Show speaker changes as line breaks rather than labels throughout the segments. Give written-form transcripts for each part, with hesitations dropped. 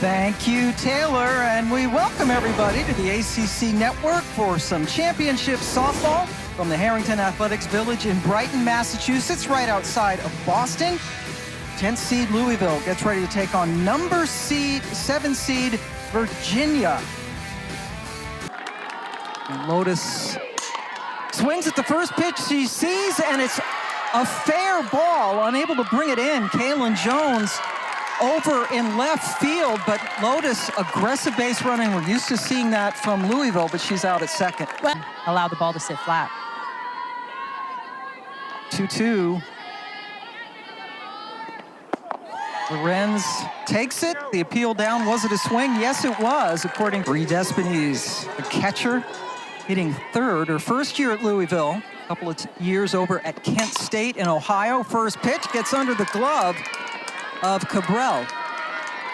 Thank you, Taylor, and we welcome everybody to the ACC Network for some championship softball from the Harrington Athletics Village in Brighton, Massachusetts, right outside of Boston. 10th seed Louisville gets ready to take on number 7 seed Virginia. And Lotus swings at the first pitch she sees, and it's a fair ball, unable to bring it in. Kaylin Jones over in left field, but Lotus, aggressive base running. We're used to seeing that from Louisville, but she's out at second.
Well, allow the ball to sit flat.
2-2. Lorenz takes it. The appeal down. Was it a swing? Yes, it was, according to Bree Despines, the catcher, hitting third. Her first year at Louisville, a couple of years over at Kent State in Ohio. First pitch gets under the glove of Cabral.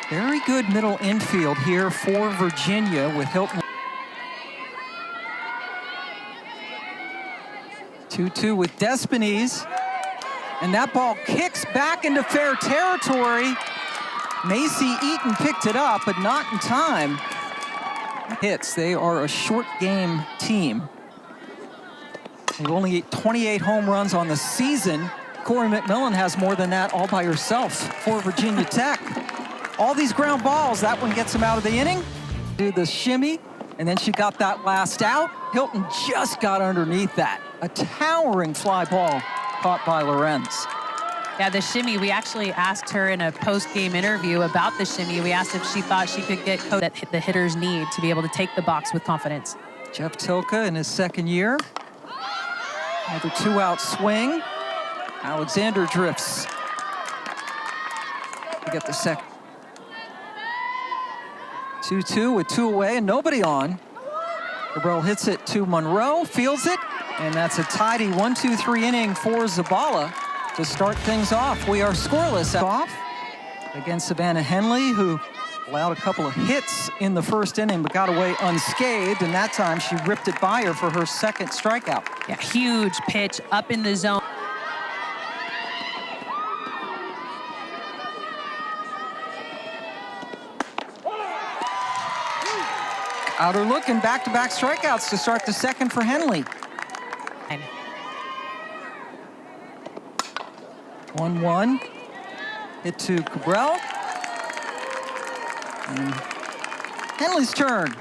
Very good middle infield here for Virginia with Hilton. 2-2 with Despines. And that ball kicks back into fair territory. Macy Eaton picked it up, but not in time. Hits. They are a short game team. They've only 28 home runs on the season. Corey McMillan has more than that all by herself for Virginia Tech. All these ground balls, that one gets them out of the inning. Do the shimmy, and then she got that last out. Hilton just got underneath that. A towering fly ball caught by Lorenz.
Yeah, the shimmy, we actually asked her in a post-game interview about the shimmy. We asked if she thought she could get that the hitters need to be able to take the box with confidence.
Jeff Tilka in his second year. Another two-out swing. Alexander drifts. We get the second. 2-2 with 2 away and nobody on. Cabral hits it to Monroe, fields it, and that's a tidy 1-2-3 inning for Zabala to start things off. We are scoreless off against Savannah Henley, who allowed a couple of hits in the first inning but got away unscathed, and that time she ripped it by her for her second strikeout.
Yeah, huge pitch up in the zone.
Outer look and back-to-back strikeouts to start the second for Henley. 1-1. Hit to Cabral. And Henley's turn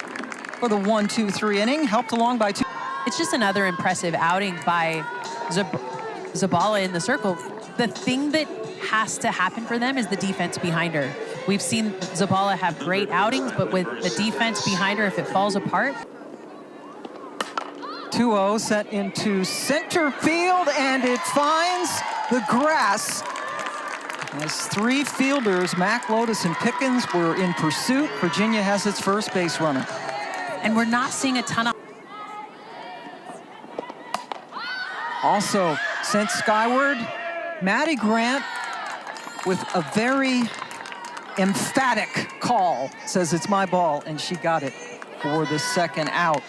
for the 1-2-3 inning, helped along by 2.
It's just another impressive outing by Zabala in the circle. The thing that has to happen for them is the defense behind her. We've seen Zabala have great outings, but with the defense behind her, if it falls apart.
2-0 set into center field, and it finds the grass. As 3 fielders, Mac, Lotus, and Pickens, were in pursuit. Virginia has its first base runner.
And we're not seeing a ton of...
Also sent skyward, Maddie Grant with a very emphatic call. Says it's my ball, and she got it for the second out.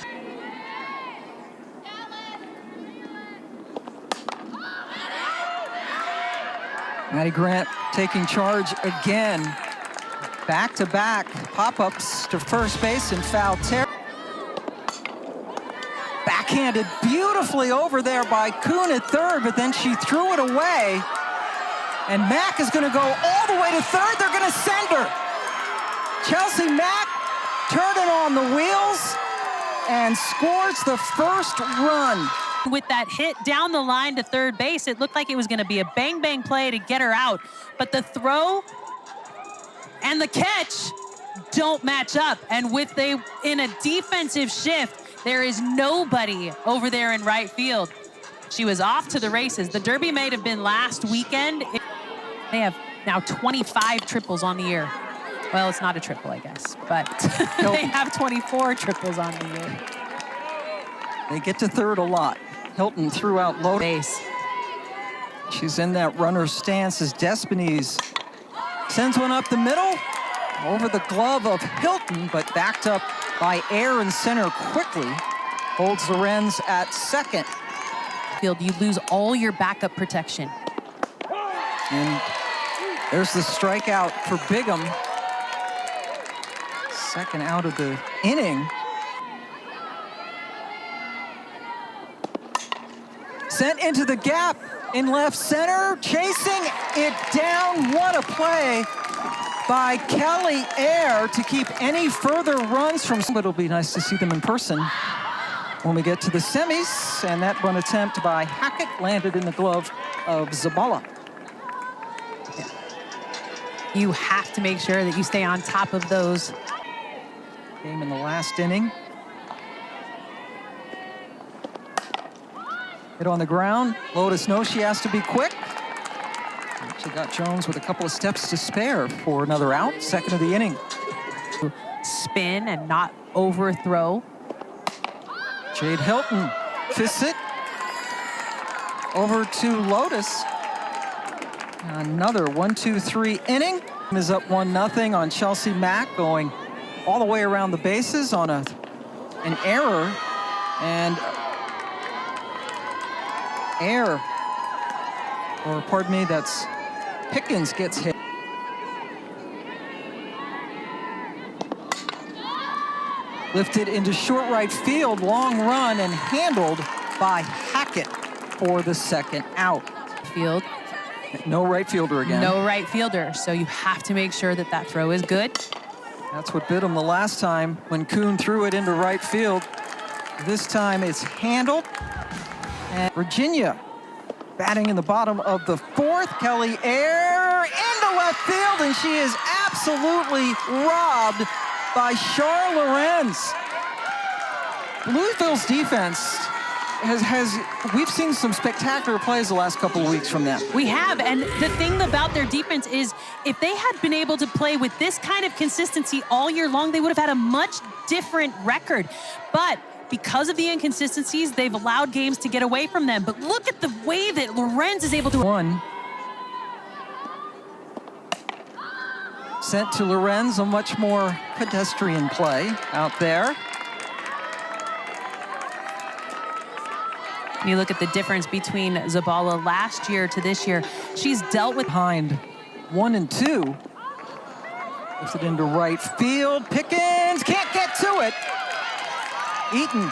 Maddie Grant taking charge again. Back-to-back pop-ups to first base and foul territory. Backhanded beautifully over there by Kuhn at third, but then she threw it away. And Mack is going to go all the way to third. They're going to send her. Chelsea Mack turning on the wheels and scores the first run.
With that hit down the line to third base, it looked like it was going to be a bang-bang play to get her out. But the throw and the catch don't match up. And in a defensive shift, there is nobody over there in right field. She was off to the races. The Derby may have been last weekend. They have now 25 triples on the year. Well, it's not a triple, I guess, but they have 24 triples on the year.
They get to third a lot. Hilton threw out low base. She's in that runner's stance as Despines sends one up the middle, over the glove of Hilton, but backed up by air and center quickly. Holds Lorenz at second.
Field, you lose all your backup protection.
And there's the strikeout for Bigham. Second out of the inning. Sent into the gap in left center, chasing it down. What a play by Kelly Ayer to keep any further runs from. But it'll be nice to see them in person when we get to the semis. And that run attempt by Hackett landed in the glove of Zabala.
You have to make sure that you stay on top of those.
Game in the last inning. Hit on the ground. Lotus knows she has to be quick. Actually got Jones with a couple of steps to spare for another out. Second of the inning.
Spin and not overthrow.
Jade Hilton fists it over to Lotus. Another 1-2-3 inning. Is up 1-0 on Chelsea Mack, going all the way around the bases on an error, and pardon me, that's Pickens gets hit. Lifted into short right field, long run, and handled by Hackett for the second out.
Field.
No right fielder again.
No right fielder, so you have to make sure that that throw is good.
That's what bit him the last time when Kuhn threw it into right field. This time it's handled. And Virginia batting in the bottom of the fourth. Kelly Ayer into left field, and she is absolutely robbed by Char Lorenz. Louisville's defense we've seen some spectacular plays the last couple of weeks from them.
We have, and the thing about their defense is if they had been able to play with this kind of consistency all year long, they would have had a much different record. But because of the inconsistencies, they've allowed games to get away from them. But look at the way that Lorenz is able to...
One. Sent to Lorenz, a much more pedestrian play out there.
You look at the difference between Zabala last year to this year. She's dealt with...
Behind 1 and 2. Lifted into right field. Pickens can't get to it. Eaton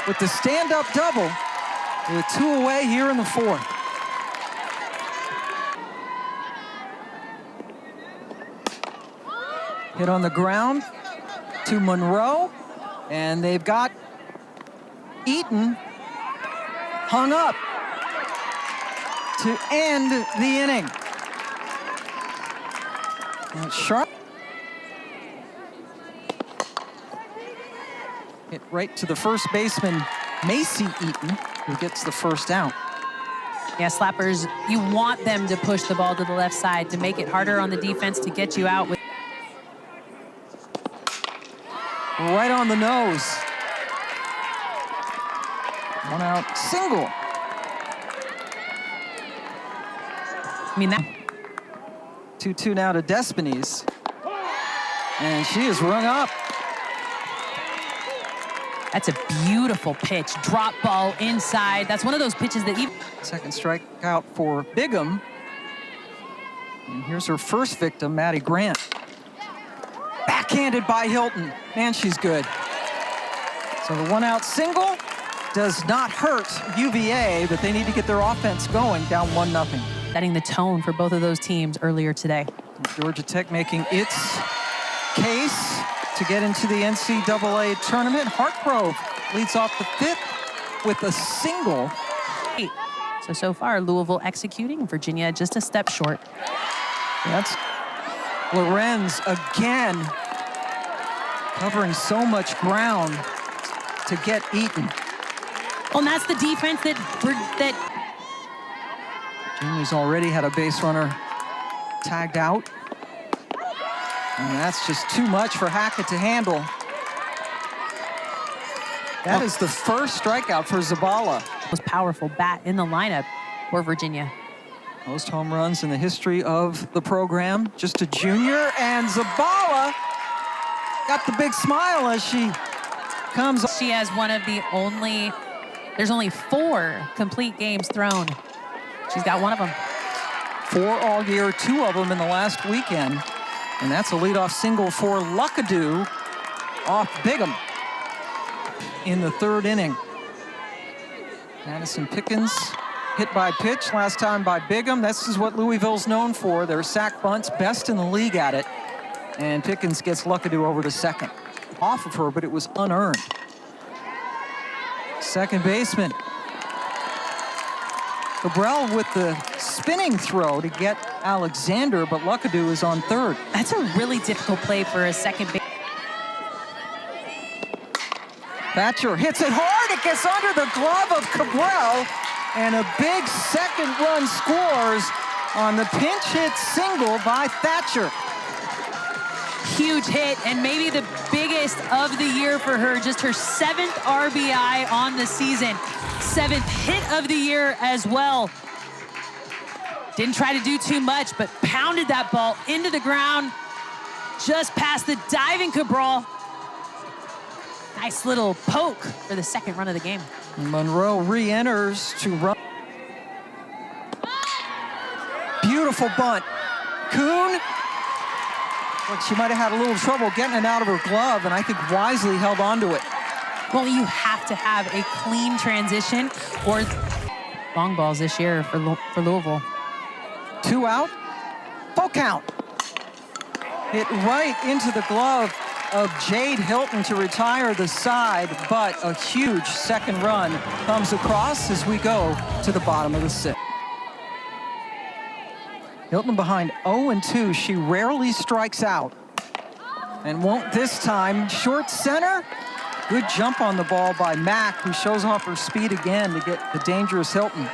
with the stand-up double. With 2 away here in the fourth. Hit on the ground to Monroe. And they've got Eaton hung up to end the inning. And sharp. Hit right to the first baseman, Macy Eaton, who gets the first out.
Yeah, slappers, you want them to push the ball to the left side to make it harder on the defense to get you out.
Right on the nose. 1 out, single.
I mean, that
2-2 now to Despines. And she is rung up.
that's a beautiful pitch. Drop ball inside. That's one of those pitches that even...
Second strikeout for Bigham. And here's her first victim, Maddie Grant. Backhanded by Hilton. Man, she's good. So the 1 out single does not hurt UVA, but they need to get their offense going, down 1-0.
Setting the tone for both of those teams earlier today.
Georgia Tech making its case to get into the NCAA tournament. Hartgrove leads off the 5th with a single.
So far, Louisville executing, Virginia just a step short.
That's Lorenz again, covering so much ground to get Eaton.
Oh, and that's the defense that
Jimmy's already had a base runner tagged out. And that's just too much for Hackett to handle. That is the first strikeout for Zabala.
most powerful bat in the lineup for Virginia.
Most home runs in the history of the program. Just a junior, and Zabala got the big smile as she comes.
She has one of the only, there's only 4 complete games thrown. She's got one of them.
4 all year, 2 of them in the last weekend. And that's a leadoff single for Luckadoo. off Bigham in the third inning. Madison Pickens hit by pitch last time by Bigham. This is what Louisville's known for. Their sack bunts, best in the league at it. And Pickens gets Luckadoo over to second. Off of her, but it was unearned. Second baseman. Cabral with the spinning throw to get Alexander, but Luckadoo is on third.
That's a really difficult play for a second base.
Thatcher hits it hard. It gets under the glove of Cabral, and a big second run scores on the pinch hit single by Thatcher.
Huge hit, and maybe the biggest of the year for her. Just her 7th RBI on the season. 7th hit of the year as well. Didn't try to do too much, but pounded that ball into the ground, just past the diving Cabral. Nice little poke for the second run of the game.
Monroe re-enters to run. Beautiful bunt. Kuhn. Look, she might have had a little trouble getting it out of her glove, and I think wisely held onto it.
Well, you have to have a clean transition, or long balls this year for Louisville.
2 out. Full count. Hit right into the glove of Jade Hilton to retire the side, but a huge second run comes across as we go to the bottom of the 6th. Hilton behind 0-2. She rarely strikes out, and won't this time. Short center. Good jump on the ball by Mack, who shows off her speed again to get the dangerous Hilton.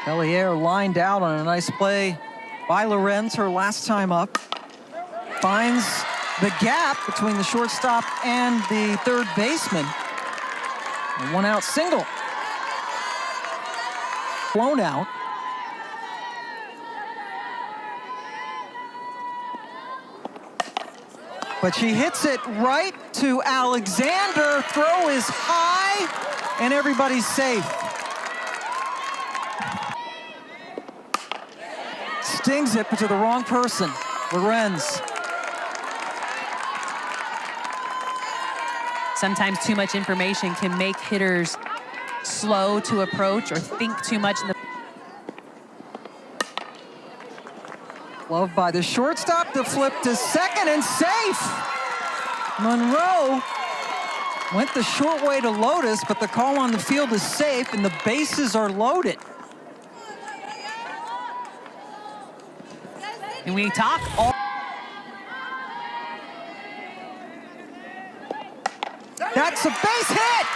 Pellier lined out on a nice play by Lorenz, her last time up. Finds the gap between the shortstop and the third baseman. A 1-out single. Blown out. But she hits it right to Alexander. Throw is high, and everybody's safe. Stings it, but to the wrong person. Lorenz.
Sometimes too much information can make hitters slow to approach or think too much in the...
Love by the shortstop, the flip to second, and safe. Monroe went the short way to Lotus, but the call on the field is safe, and the bases are loaded.
And we talk all...
That's a base hit.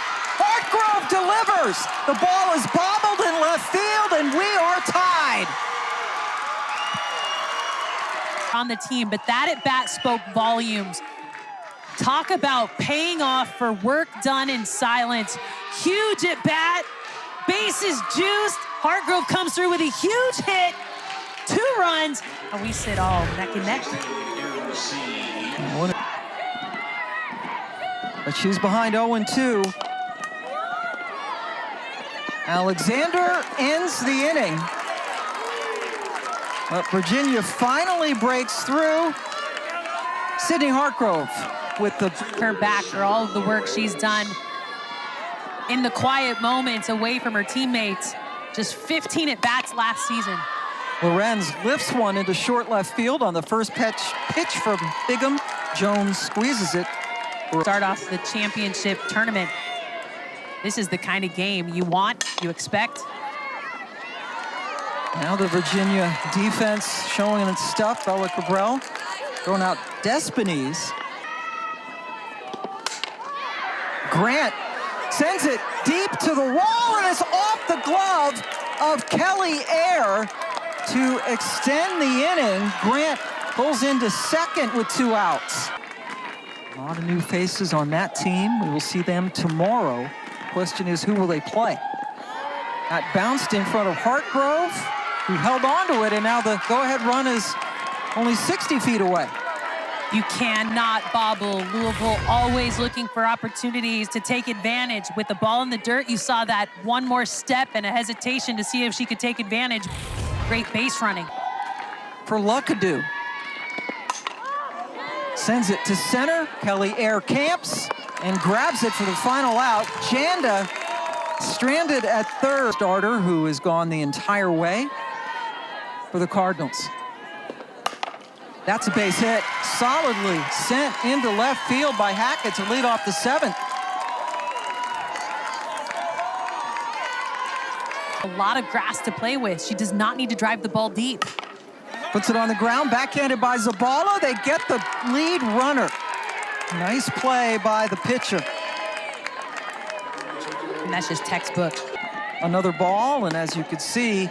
Hartgrove delivers. The ball is bobbled in left field, and we are tied.
On the team, but that at bat spoke volumes. Talk about paying off for work done in silence. Huge at bat, bases juiced. Hartgrove comes through with a huge hit, 2 runs, and we sit all neck and neck.
But she's behind 0-2. Alexander ends the inning. But Virginia finally breaks through. Sydney Hartgrove with
her back for all of the work she's done in the quiet moments away from her teammates. Just 15 at-bats last season.
Lorenz lifts one into short left field on the first pitch from Bigham. Jones squeezes it.
Start off the championship tournament. This is the kind of game you want, you expect.
Now the Virginia defense showing its stuff. Bella Cabral throwing out Despines. Grant sends it deep to the wall, and it's off the glove of Kelly Ayer to extend the inning. Grant pulls into second with 2 outs. A lot of new faces on that team. We will see them tomorrow. Question is, who will they play? That bounced in front of Hartgrove, who held on to it, and now the go-ahead run is only 60 feet away.
You cannot bobble. Louisville always looking for opportunities to take advantage. With the ball in the dirt, you saw that one more step and a hesitation to see if she could take advantage. Great base running.
For Luckadoo. Sends it to center. Kelly Ayer camps. and grabs it for the final out. Janda stranded at third. Starter who has gone the entire way for the Cardinals. That's a base hit, solidly sent into left field by Hackett to lead off the seventh.
A lot of grass to play with. She does not need to drive the ball deep.
Puts it on the ground, backhanded by Zabala. They get the lead runner. Nice play by the pitcher.
And that's just textbook.
Another ball, and as you could see,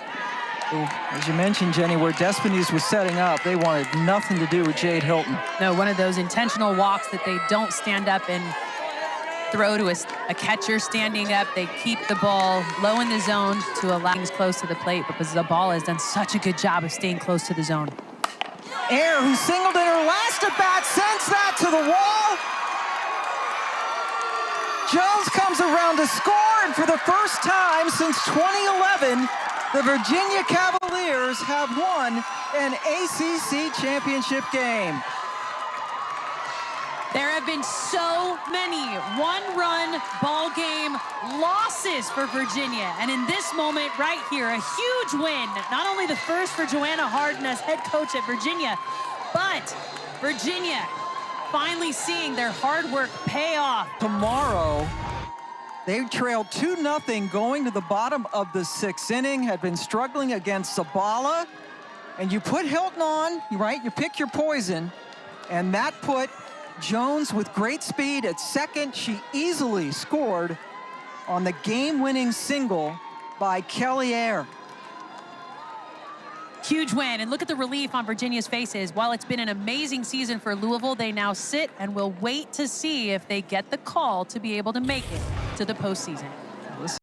as you mentioned, Jenny, where Despines was setting up, they wanted nothing to do with Jade Hilton.
No, one of those intentional walks that they don't stand up and throw to a catcher standing up. They keep the ball low in the zone to allow things close to the plate, because Zabala has done such a good job of staying close to the zone.
Air, who singled in her last at-bat, sends that to the wall. Jones comes around to score, and for the first time since 2011, the Virginia Cavaliers have won an ACC championship game.
There have been so many one-run ball game losses for Virginia. And in this moment right here, a huge win. Not only the first for Joanna Harden as head coach at Virginia, but Virginia finally seeing their hard work pay off.
Tomorrow, they trailed 2-0 going to the bottom of the sixth inning, had been struggling against Zabala. And you put Hilton on, right? You pick your poison, and that put Jones with great speed at second. She easily scored on the game-winning single by Kelly Air.
Huge win, and look at the relief on Virginia's faces. While it's been an amazing season for Louisville, they now sit and will wait to see if they get the call to be able to make it to the postseason.